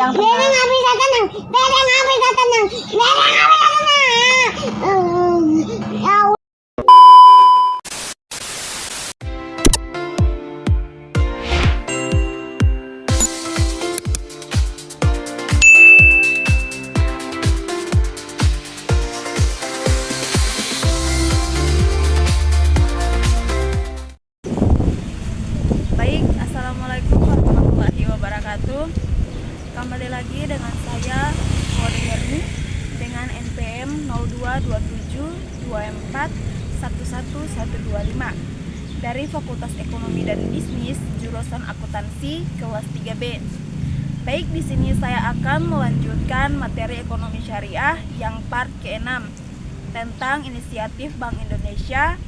Yang Beda pertama, nggak bisa tenang. Beda nggak bisa tenang. Beda nggak bisa tenang. Ya baik, assalamualaikum warahmatullahi wabarakatuh. Kembali lagi dengan saya Wode Herni dengan NPM 022724111125 dari Fakultas Ekonomi dan Bisnis jurusan Akuntansi kelas 3B. Baik, di sini saya akan melanjutkan materi ekonomi syariah yang part ke-6 tentang inisiatif Bank Indonesia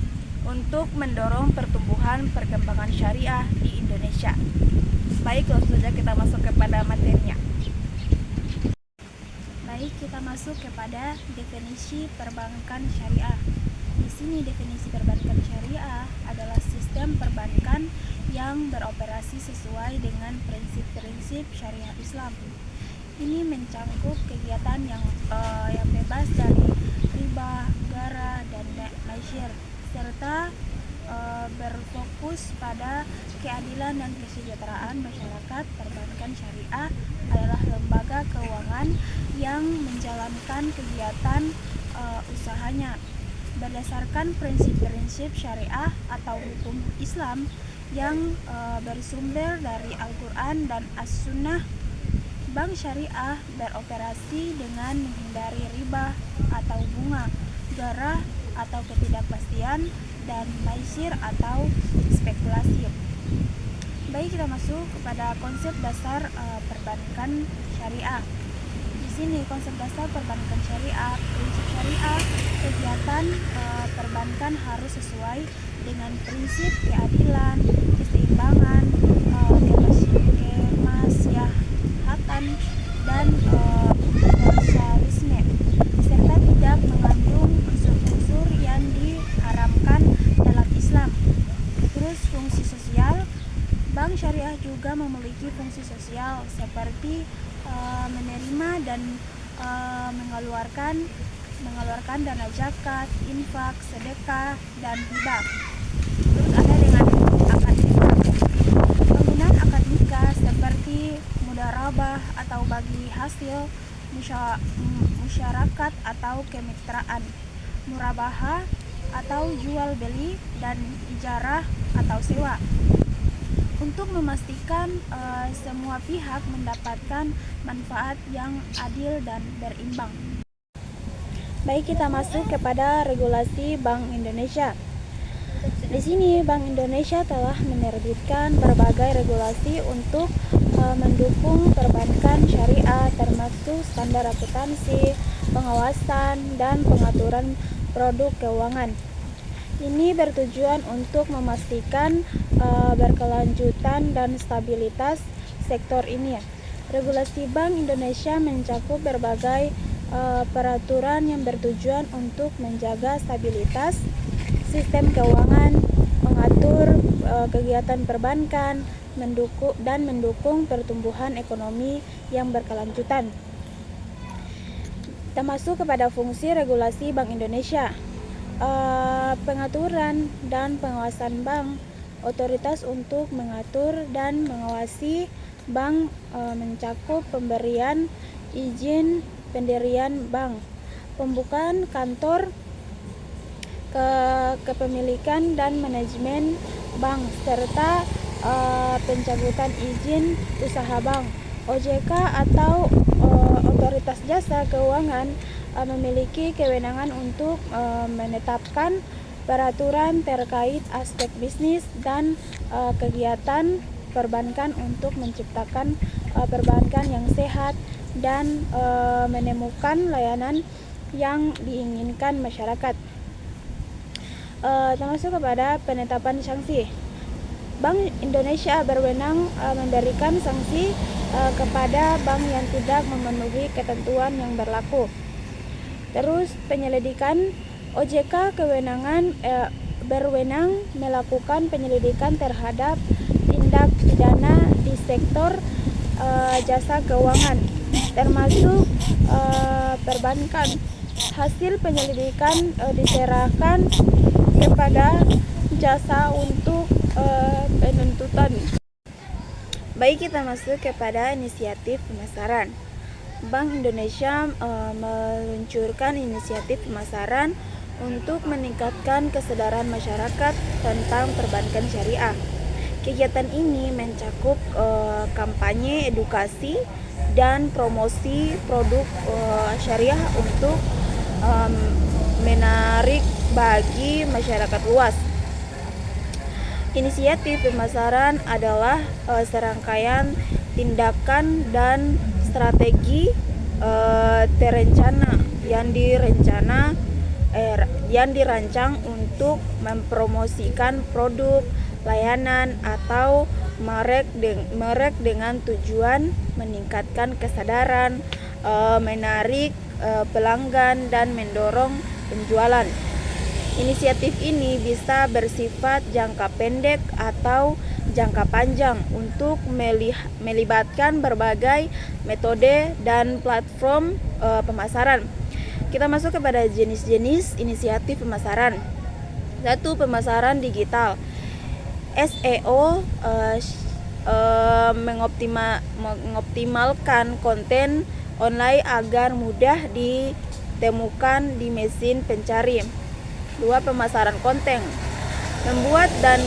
untuk mendorong pertumbuhan perkembangan syariah di Indonesia. Baik, langsung saja kita masuk kepada materinya. Baik, kita masuk kepada definisi perbankan syariah. Di sini definisi perbankan syariah adalah sistem perbankan yang beroperasi sesuai dengan prinsip-prinsip syariah Islam. Ini mencakup kegiatan yang bebas dari riba, gara, dan maisir, serta berfokus pada keadilan dan kesejahteraan masyarakat. Perbankan syariah adalah lembaga keuangan yang menjalankan kegiatan usahanya berdasarkan prinsip-prinsip syariah atau hukum Islam yang bersumber dari Al-Quran dan As-Sunnah. Bank syariah beroperasi dengan menghindari riba atau bunga, gara atau ketidakpastian, dan maisir atau spekulasi. Baik, kita masuk kepada konsep dasar perbankan syariah. Di sini konsep dasar perbankan syariah, prinsip syariah, kegiatan perbankan harus sesuai dengan prinsip keadilan, keseimbangan, kemaslahatan, dan universalisme, serta tidak mengandung unsur-unsur yang diharamkan dalam Islam. Terus fungsi sosial, bank syariah juga memiliki fungsi sosial seperti menerima dan mengeluarkan dana zakat, infak, sedekah, dan hibah. Terus ada dengan akad nikah. Penggunaan akad nikah seperti mudharabah atau bagi hasil, musyarakat atau kemitraan, murabahah atau jual beli, dan ijarah atau sewa, untuk memastikan semua pihak mendapatkan manfaat yang adil dan berimbang. Baik, kita masuk kepada regulasi Bank Indonesia. Di sini Bank Indonesia telah menerbitkan berbagai regulasi untuk mendukung perbankan syariah, termasuk standar akuntansi, pengawasan, dan pengaturan produk keuangan. Ini bertujuan untuk memastikan berkelanjutan dan stabilitas sektor ini. Regulasi Bank Indonesia mencakup berbagai peraturan yang bertujuan untuk menjaga stabilitas sistem keuangan, mengatur kegiatan perbankan, mendukung pertumbuhan ekonomi yang berkelanjutan. Kita masuk kepada fungsi regulasi Bank Indonesia. Pengaturan dan pengawasan bank. Otoritas untuk mengatur dan mengawasi bank mencakup pemberian izin pendirian bank, pembukaan kantor, kepemilikan dan manajemen bank, serta pencabutan izin usaha bank. OJK atau Otoritas Jasa Keuangan memiliki kewenangan untuk menetapkan peraturan terkait aspek bisnis dan kegiatan perbankan untuk menciptakan perbankan yang sehat dan menemukan layanan yang diinginkan masyarakat. Termasuk kepada penetapan sanksi. Bank Indonesia berwenang memberikan sanksi kepada bank yang tidak memenuhi ketentuan yang berlaku. Terus penyelidikan, OJK berwenang melakukan penyelidikan terhadap tindak pidana di sektor jasa keuangan, termasuk perbankan. Hasil penyelidikan diserahkan kepada jasa untuk penuntutan. Baik, kita masuk kepada inisiatif pemasaran. Bank Indonesia meluncurkan inisiatif pemasaran untuk meningkatkan kesadaran masyarakat tentang perbankan syariah. Kegiatan ini mencakup kampanye edukasi dan promosi produk syariah untuk menarik bagi masyarakat luas. Inisiatif pemasaran adalah serangkaian tindakan dan strategi terencana yang dirancang untuk mempromosikan produk, layanan atau merek dengan tujuan meningkatkan kesadaran, menarik pelanggan dan mendorong penjualan. Inisiatif ini bisa bersifat jangka pendek atau jangka panjang untuk melibatkan berbagai metode dan platform pemasaran. Kita masuk kepada jenis-jenis inisiatif pemasaran. 1. Pemasaran digital. SEO mengoptimalkan konten online agar mudah ditemukan di mesin pencari. 2. Pemasaran konten. Membuat dan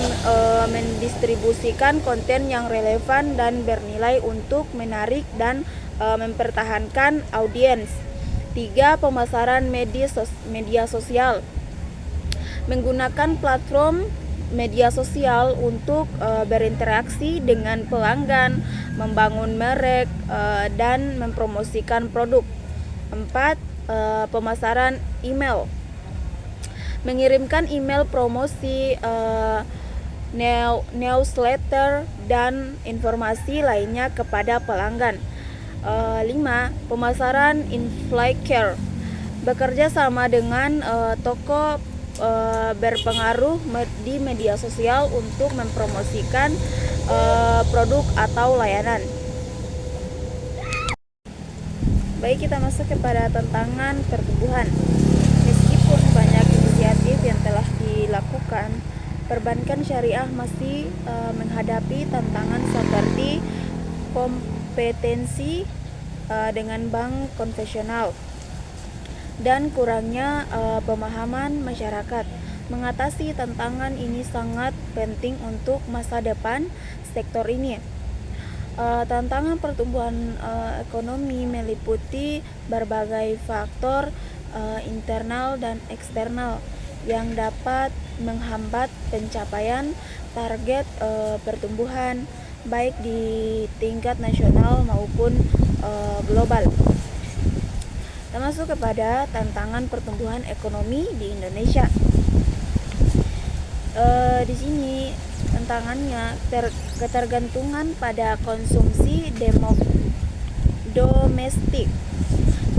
mendistribusikan konten yang relevan dan bernilai untuk menarik dan mempertahankan audiens. 3. Pemasaran media sosial. Menggunakan platform media sosial untuk berinteraksi dengan pelanggan, membangun merek, dan mempromosikan produk. 4. Pemasaran email. Mengirimkan email promosi, newsletter, dan informasi lainnya kepada pelanggan. 5. Pemasaran influencer. Bekerja sama dengan toko berpengaruh di media sosial untuk mempromosikan produk atau layanan. Baik, kita masuk kepada tantangan pertumbuhan. Meskipun banyak inisiatif yang telah dilakukan, perbankan syariah masih menghadapi tantangan seperti kompetensi dengan bank konvensional dan kurangnya pemahaman masyarakat. Mengatasi tantangan ini sangat penting untuk masa depan sektor ini. Tantangan pertumbuhan ekonomi meliputi berbagai faktor internal dan eksternal yang dapat menghambat pencapaian target pertumbuhan baik di tingkat nasional maupun global. Kita masuk kepada tantangan pertumbuhan ekonomi di Indonesia. Di sini tantangannya ketergantungan pada konsumsi domestik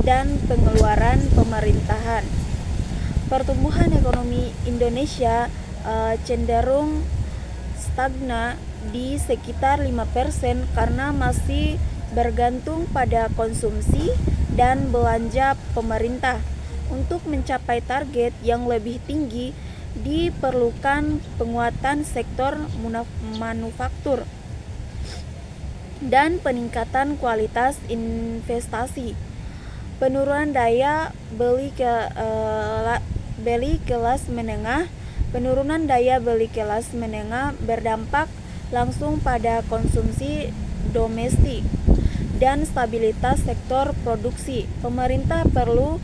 dan pengeluaran pemerintahan. Pertumbuhan ekonomi Indonesia cenderung stagnan di sekitar 5% karena masih bergantung pada konsumsi dan belanja pemerintah. Untuk mencapai target yang lebih tinggi, diperlukan penguatan sektor manufaktur dan peningkatan kualitas investasi. Penurunan daya beli kelas menengah berdampak langsung pada konsumsi domestik dan stabilitas sektor produksi. Pemerintah perlu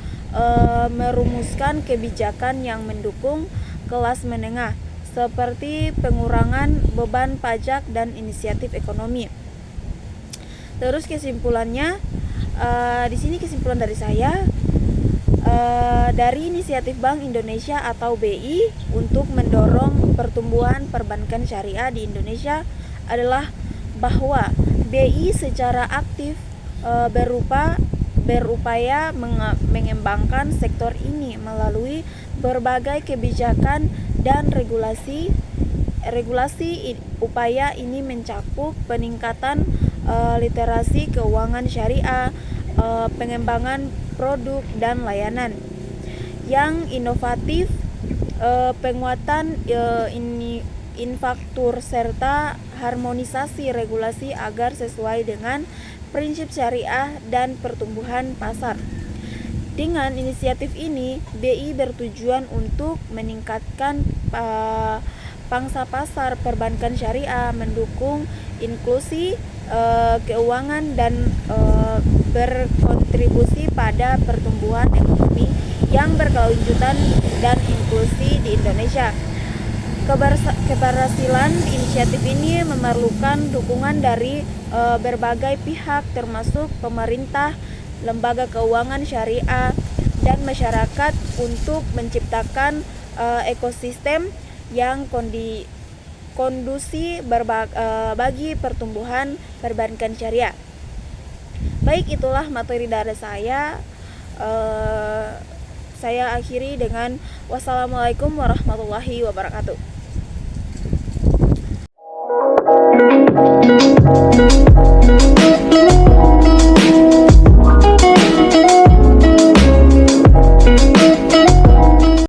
merumuskan kebijakan yang mendukung kelas menengah, seperti pengurangan beban pajak dan inisiatif ekonomi. Terus kesimpulannya, di sini kesimpulan dari saya, dari inisiatif Bank Indonesia atau BI untuk mendorong pertumbuhan perbankan syariah di Indonesia adalah bahwa BI secara aktif berupaya mengembangkan sektor ini melalui berbagai kebijakan dan regulasi. Upaya ini mencakup peningkatan literasi keuangan syariah, pengembangan produk dan layanan yang inovatif, penguatan infrastruktur serta harmonisasi regulasi agar sesuai dengan prinsip syariah dan pertumbuhan pasar. Dengan inisiatif ini, BI bertujuan untuk meningkatkan pangsa pasar perbankan syariah, mendukung inklusi keuangan dan berkontribusi pada pertumbuhan ekonomi yang berkelanjutan dan inklusi di Indonesia. Keberhasilan inisiatif ini memerlukan dukungan dari berbagai pihak termasuk pemerintah, lembaga keuangan syariah, dan masyarakat untuk menciptakan ekosistem yang kondusif bagi pertumbuhan perbankan syariah. Baik, itulah materi dari saya. Saya akhiri dengan wassalamualaikum warahmatullahi wabarakatuh.